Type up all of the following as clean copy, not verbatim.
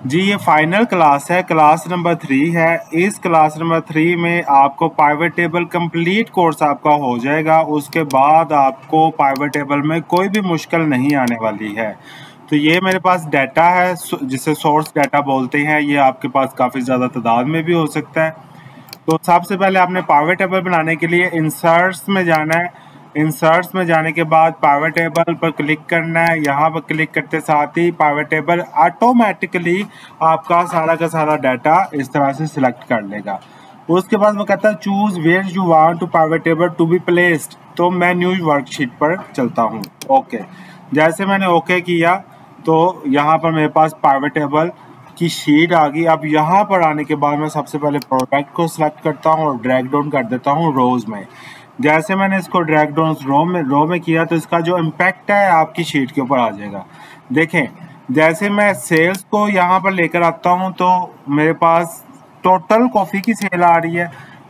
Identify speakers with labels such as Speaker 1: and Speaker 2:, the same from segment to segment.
Speaker 1: जी ये final class है, class number 3 है। इस क्लास नंबर 3 में आपको पाइवट टेबल कंप्लीट कोर्स आपका हो जाएगा। उसके बाद आपको पाइवट टेबल में कोई भी मुश्किल नहीं आने वाली है। तो ये मेरे पास डाटा है जिसे सोर्स डाटा बोलते हैं। ये आपके पास काफ़ी ज़्यादा तादाद में भी हो सकता है। तो सबसे पहले आपने पावर टेबल बनाने के लिए इंसर्ट्स में जाना है। इंसर्ट्स में जाने के बाद पावर टेबल पर क्लिक करना है। यहाँ पर क्लिक करते साथ ही पावर टेबल ऑटोमेटिकली आपका सारा का सारा डाटा इस तरह से सिलेक्ट कर लेगा। उसके बाद वो कहता है choose where you want to power table to be placed. तो मैं न्यू वर्कशीट पर चलता हूँ। ओके, जैसे मैंने ओके किया तो यहाँ पर मेरे पास पावर टेबल की शीट आ गई। अब यहाँ पर आने के बाद मैं सबसे पहले प्रोडक्ट को सिलेक्ट करता हूँ और ड्रैग डाउन कर देता हूँ रोज में। जैसे मैंने इसको ड्रैग डाउन रो में किया तो इसका जो इम्पैक्ट है आपकी शीट के ऊपर आ जाएगा। देखें, जैसे मैं सेल्स को यहाँ पर लेकर आता हूँ तो मेरे पास टोटल कॉफ़ी की सेल आ रही है,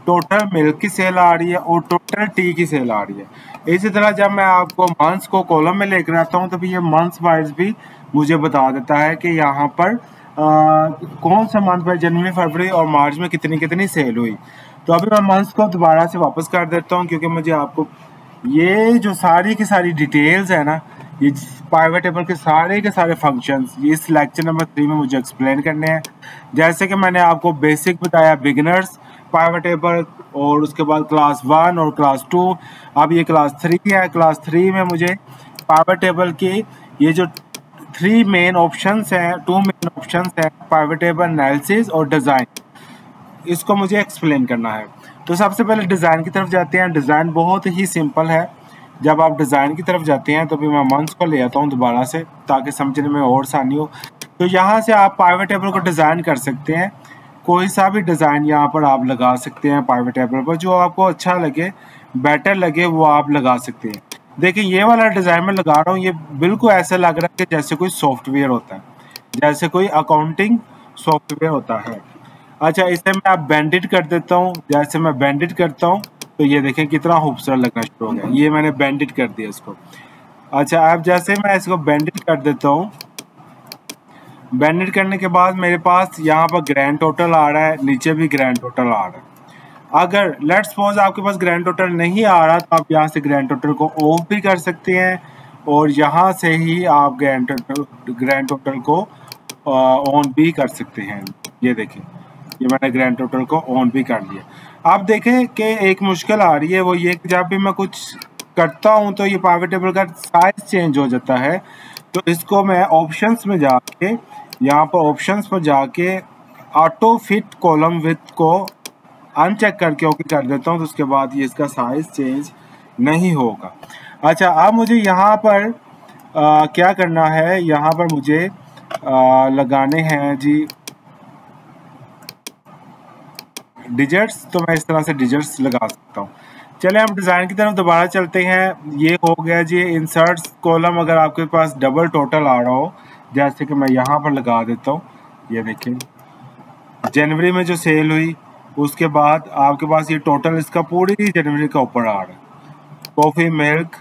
Speaker 1: टोटल मिल्क की सेल आ रही है और टोटल टी की सेल आ रही है। इसी तरह जब मैं आपको मंथ्स को कॉलम में लेकर आता हूँ तो भी ये मंथ्स वाइज भी मुझे बता देता है कि यहाँ पर कौन सा मंथ में जनवरी फरवरी और मार्च में कितनी कितनी सेल हुई। तो अभी मैं मंथ्स को दोबारा से वापस कर देता हूँ क्योंकि मुझे आपको ये जो सारी की सारी डिटेल्स है ना, ये पाइवट टेबल के सारे फंक्शंस ये इस लेक्चर नंबर 3 में मुझे एक्सप्लेन करने हैं। जैसे कि मैंने आपको बेसिक बताया बिगिनर्स पाइवट टेबल, और उसके बाद क्लास 1 और क्लास 2। अब ये क्लास 3 है। क्लास 3 में मुझे पाइवट टेबल की ये जो 3 मेन ऑप्शंस हैं, 2 मेन ऑप्शंस हैं, पाइवट टेबल एनालिसिस और डिज़ाइन, इसको मुझे एक्सप्लेन करना है। तो सबसे पहले डिज़ाइन की तरफ जाते हैं। डिज़ाइन बहुत ही सिंपल है। जब आप डिज़ाइन की तरफ जाते हैं तो भी मैं मंथ्स को ले आता हूँ दोबारा से ताकि समझने में और आसानी हो। तो यहाँ से आप पाइवट टेबल को डिज़ाइन कर सकते हैं। कोई सा भी डिज़ाइन यहाँ पर आप लगा सकते हैं पाइवट टेबल पर, जो आपको अच्छा लगे, बेटर लगे, वो आप लगा सकते हैं। देखिए ये वाला डिज़ाइन मैं लगा रहा हूँ, ये बिल्कुल ऐसा लग रहा है कि जैसे कोई सॉफ्टवेयर होता है, जैसे कोई अकाउंटिंग सॉफ्टवेयर होता है। अच्छा, इसे मैं आप बैंडेड कर देता हूँ। जैसे मैं बैंडेड करता हूँ तो ये देखें कितना खूबसूरत लगना शुरू हो गया। ये मैंने बैंडेड कर दिया इसको। अच्छा, अब जैसे मैं इसको बैंडेड कर देता हूँ, बैंडेड करने के बाद मेरे पास यहाँ पर ग्रैंड टोटल आ रहा है, नीचे भी ग्रैंड टोटल आ रहा है। अगर लेट्स सपोज आपके पास ग्रैंड टोटल नहीं आ रहा तो आप यहाँ से ग्रैंड टोटल को ऑफ भी कर सकते हैं और यहाँ से ही आप ग्रैंड टोटल को ऑन भी कर सकते हैं। ये देखें, ये मैंने ग्रैंड टोटल को ऑन भी कर दिया। आप देखें कि एक मुश्किल आ रही है, वो ये कि जब भी मैं कुछ करता हूँ तो ये पाइवट टेबल का साइज चेंज हो जाता है। तो इसको मैं ऑप्शंस में जाके, यहाँ पर ऑप्शंस पर जाके ऑटो फिट कॉलम विथ को अनचेक करके ओके कर देता हूँ, तो उसके बाद ये इसका साइज चेंज नहीं होगा। अच्छा, अब मुझे यहाँ पर क्या करना है, यहाँ पर मुझे लगाने हैं जी डिजिट्स। तो मैं इस तरह से डिजिट्स लगा सकता हूँ। चले हम डिज़ाइन की तरफ दोबारा चलते हैं। ये हो गया जी इंसर्ट्स कॉलम। अगर आपके पास डबल टोटल आ रहा हो, जैसे कि मैं यहाँ पर लगा देता हूँ, ये देखें जनवरी में जो सेल हुई, उसके बाद आपके पास ये टोटल इसका पूरी जनवरी का ऊपर आ रहा है। कॉफ़ी मिल्क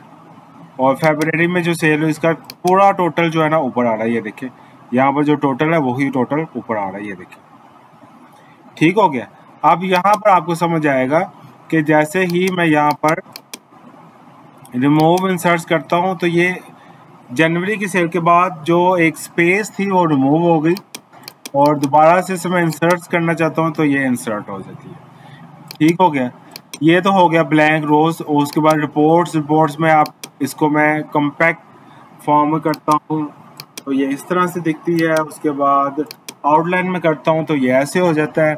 Speaker 1: और फरवरी में जो सेल हुई इसका पूरा टोटल जो है ना ऊपर आ रहा है। ये देखें यहाँ पर जो टोटल है वही टोटल ऊपर आ रहा है। ये देखें, ठीक हो गया। अब यहाँ पर आपको समझ आएगा कि जैसे ही मैं यहाँ पर रिमूव इंसर्ट करता हूँ तो ये जनवरी की सेल के बाद जो एक स्पेस थी वो रिमूव हो गई और दोबारा से मैं इंसर्ट करना चाहता हूँ तो ये इंसर्ट हो जाती है। ठीक हो गया। ये तो हो गया ब्लैंक रोज। और उसके बाद रिपोर्ट्स में आप इसको मैं कम्पैक्ट फॉर्म में करता हूँ तो ये इस तरह से दिखती है। उसके बाद आउटलाइन में करता हूँ तो ये ऐसे हो जाता है।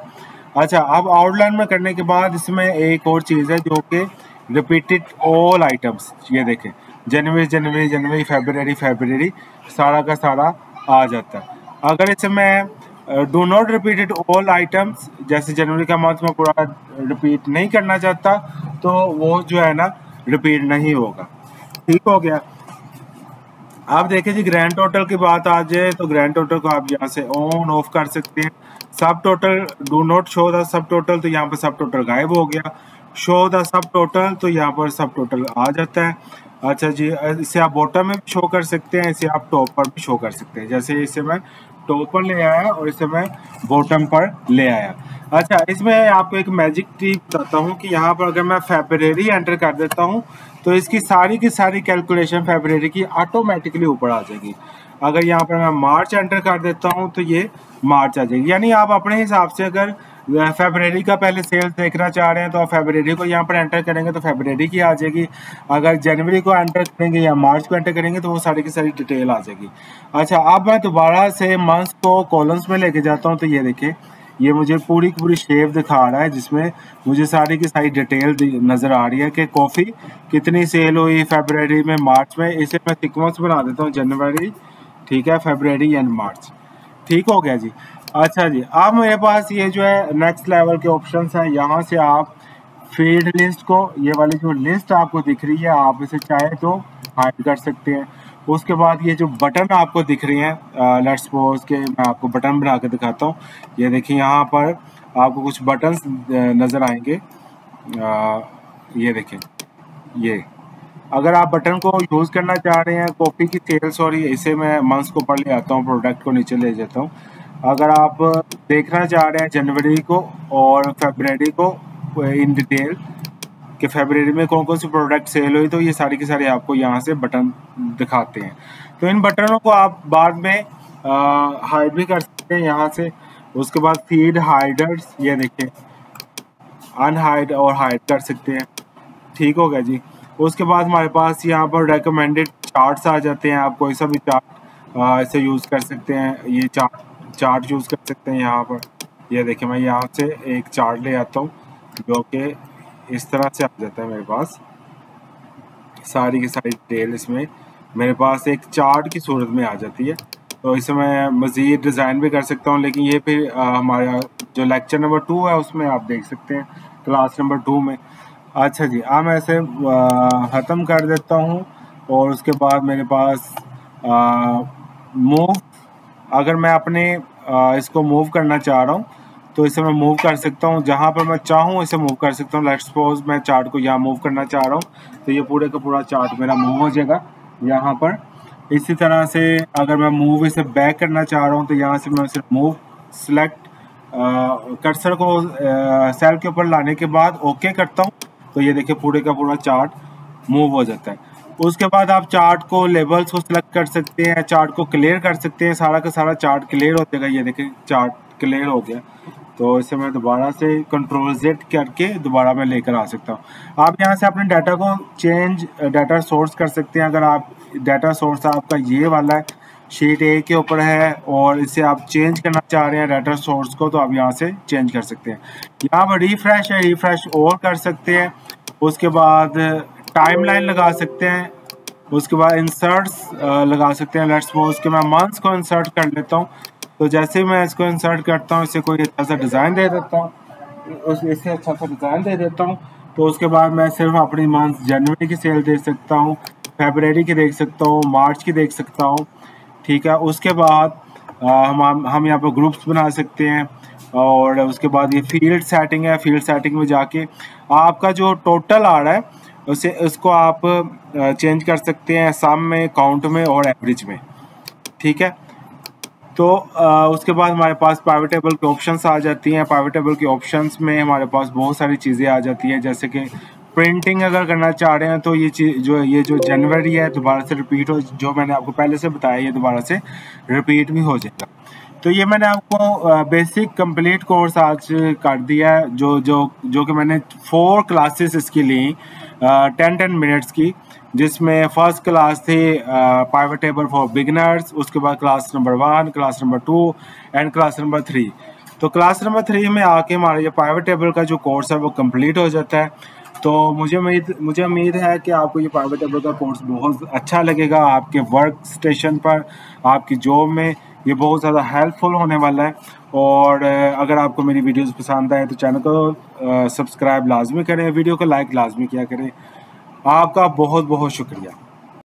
Speaker 1: अच्छा, अब आउटलाइन में करने के बाद इसमें एक और चीज़ है जो कि रिपीटेड ऑल आइटम्स। ये देखें जनवरी जनवरी जनवरी फरवरी फरवरी सारा का सारा आ जाता है। अगर इसे मैं do not repeated all items, जैसे जनवरी का मंथ में पूरा रिपीट नहीं करना चाहता तो वो जो है ना रिपीट नहीं होगा। ठीक हो गया। आप देखें जी ग्रैंड टोटल की बात आ जाए तो ग्रैंड टोटल को आप यहाँ से ऑन ऑफ कर सकते हैं। सब total do not show the sub total, तो यहाँ पर सब टोटल गायब हो गया। शो द सब टोटल, तो यहाँ पर सब टोटल आ जाता है। अच्छा जी, इसे आप बॉटम में भी शो कर सकते हैं, इसे आप टॉप पर भी शो कर सकते हैं। जैसे इसे मैं टॉप पर ले आया और इसे मैं बॉटम पर ले आया। अच्छा, इसमें आपको एक मैजिक ट्रिक बताता हूँ कि यहाँ पर अगर मैं फेब्रुअरी एंटर कर देता हूँ तो इसकी सारी की सारी कैलकुलेशन फेब्रुअरी की ऑटोमेटिकली ऊपर आ जाएगी। अगर यहाँ पर मैं मार्च एंटर कर देता हूँ तो ये मार्च आ जाएगी। यानी आप अपने हिसाब से अगर फेब्रुअरी का पहले सेल्स देखना चाह रहे हैं तो आप फेब्रुअरी को यहाँ पर एंटर करेंगे तो फेब्रुअरी की आ जाएगी। अगर जनवरी को एंटर करेंगे या मार्च को एंटर करेंगे तो वो सारी की सारी डिटेल आ जाएगी। अच्छा, अब मैं दोबारा से मंथ्स को कॉलम्स में लेके जाता हूँ तो ये देखिए, ये मुझे पूरी की पूरी शेप दिखा रहा है जिसमें मुझे सारी की सारी डिटेल नज़र आ रही है कि कॉफ़ी कितनी सेल हुई फेब्रुअरी में, मार्च में। इसे मैं सीक्वेंस बना देता हूँ, जनवरी, ठीक है, फेब्रुअरी एंड मार्च। ठीक हो गया जी। अच्छा जी, अब मेरे पास ये जो है नेक्स्ट लेवल के ऑप्शंस हैं। यहाँ से आप फील्ड लिस्ट को, ये वाली जो लिस्ट आपको दिख रही है, आप इसे चाहे तो हाइड कर सकते हैं। उसके बाद ये जो बटन आपको दिख रही हैं, लेट्स सपोज के मैं आपको बटन बना के दिखाता हूँ। ये देखिए, यहाँ पर आपको कुछ बटन्स नज़र आएंगे। ये देखें, ये अगर आप बटन को यूज़ करना चाह रहे हैं कॉफ़ी की सेल्स, और इसे मैं मंथ्स को ऊपर ले आता हूँ, प्रोडक्ट को नीचे ले जाता हूँ। अगर आप देखना चाह रहे हैं जनवरी को और फरवरी को इन डिटेल कि फरवरी में कौन कौन सी प्रोडक्ट सेल हुई, तो ये सारी की सारी आपको यहाँ से बटन दिखाते हैं। तो इन बटनों को आप बाद में हाइड भी कर सकते हैं यहाँ से। उसके बाद फीड हाइडर्स, ये देखिए, अनहाइड और हाइड कर सकते हैं। ठीक हो गया जी। उसके बाद हमारे पास यहाँ पर रेकमेंडेड चार्ट्स आ जाते हैं। आप कोई सा भी चार्ट इसे यूज़ कर सकते हैं। ये चार्ट यूज़ कर सकते हैं यहाँ पर। ये देखिए, मैं यहाँ से एक चार्ट ले आता हूँ जो कि इस तरह से आ जाता है मेरे पास। सारी की सारी डिटेल इसमें मेरे पास एक चार्ट की सूरत में आ जाती है। तो इसे मैं मज़ीद डिज़ाइन भी कर सकता हूँ, लेकिन ये फिर हमारा जो लेक्चर नंबर 2 है उसमें आप देख सकते हैं, क्लास नंबर 2 में। अच्छा जी, अब मैं इसे ख़त्म कर देता हूँ। और उसके बाद मेरे पास मूव, अगर मैं अपने इसको मूव करना चाह रहा हूँ तो इसे मैं मूव कर सकता हूँ, जहाँ पर मैं चाहूँ इसे मूव कर सकता हूँ। लेट्स सपोज मैं चार्ट को यहाँ मूव करना चाह रहा हूँ तो ये पूरे का पूरा चार्ट मेरा मूव हो जाएगा यहाँ पर। इसी तरह से अगर मैं मूव इसे बैक करना चाह रहा हूँ तो यहाँ से मैं सिर्फ मूव सेलेक्ट, कर्सर को सेल के ऊपर लाने के बाद ओके करता हूँ तो ये देखिए पूरे का पूरा चार्ट मूव हो जाता है। उसके बाद आप चार्ट को, लेबल्स को सिलेक्ट कर सकते हैं, चार्ट को क्लियर कर सकते हैं, सारा का सारा चार्ट क्लियर हो जाएगा। ये देखिए चार्ट क्लियर हो गया। तो इसे मैं दोबारा से कंट्रोल Z करके दोबारा मैं लेकर आ सकता हूँ। आप यहाँ से अपने डाटा को चेंज, डाटा सोर्स कर सकते हैं। अगर आप डाटा सोर्स आपका ये वाला है, शीट ए के ऊपर है, और इसे आप चेंज करना चाह रहे हैं डाटा सोर्स को, तो आप यहाँ से चेंज कर सकते हैं। यहाँ पर रिफ्रेश है, रिफ्रेश और कर सकते हैं। उसके बाद टाइमलाइन लगा सकते हैं। उसके बाद इंसर्ट्स लगा सकते हैं। लेट्स सपोज कि मैं मंथ्स को इंसर्ट कर लेता हूँ, तो जैसे ही मैं इसको इंसर्ट करता हूँ, इसे कोई अच्छा सा डिज़ाइन दे देता हूँ, इससे अच्छा सा डिज़ाइन दे देता हूँ। तो उसके बाद मैं सिर्फ अपनी मंथ जनवरी की सेल देख सकता हूँ, फरवरी की देख सकता हूँ, मार्च की देख सकता हूँ। ठीक है, उसके बाद हम यहाँ पर ग्रुप्स बना सकते हैं। और उसके बाद ये फील्ड सेटिंग है, फील्ड सेटिंग में जाके आपका जो टोटल आ रहा है उसको आप चेंज कर सकते हैं, सम में, काउंट में और एवरेज में। ठीक है, तो उसके बाद हमारे पास प्राइवेट टेबल के ऑप्शंस आ जाती हैं। प्राइवेट टेबल के ऑप्शंस में हमारे पास बहुत सारी चीज़ें आ जाती हैं, जैसे कि प्रिंटिंग अगर करना चाह रहे हैं तो ये चीज़ जो जनवरी है दोबारा से रिपीट हो, जो मैंने आपको पहले से बताया ये दोबारा से रिपीट भी हो जाएगा। तो ये मैंने आपको बेसिक कंप्लीट कोर्स आज कर दिया है, जो कि मैंने 4 क्लासेस इसकी ली, 10 मिनट्स की, जिसमें फर्स्ट क्लास थी प्राइवेट टेबल फॉर बिगिनर्स, उसके बाद class number 1, class number 2 and class number 3। तो क्लास नंबर 3 में आके हमारा ये प्राइवेट टेबल का जो कोर्स है वो कंप्लीट हो जाता है। तो मुझे उम्मीद है कि आपको ये प्राइवेट टेबल का कोर्स बहुत अच्छा लगेगा। आपके वर्क स्टेशन पर, आपकी जॉब में ये बहुत ज़्यादा हेल्पफुल होने वाला है। और अगर आपको मेरी वीडियोस पसंद आए तो चैनल को सब्सक्राइब लाजमी करें, वीडियो को लाइक लाजमी किया करें। आपका बहुत बहुत शुक्रिया।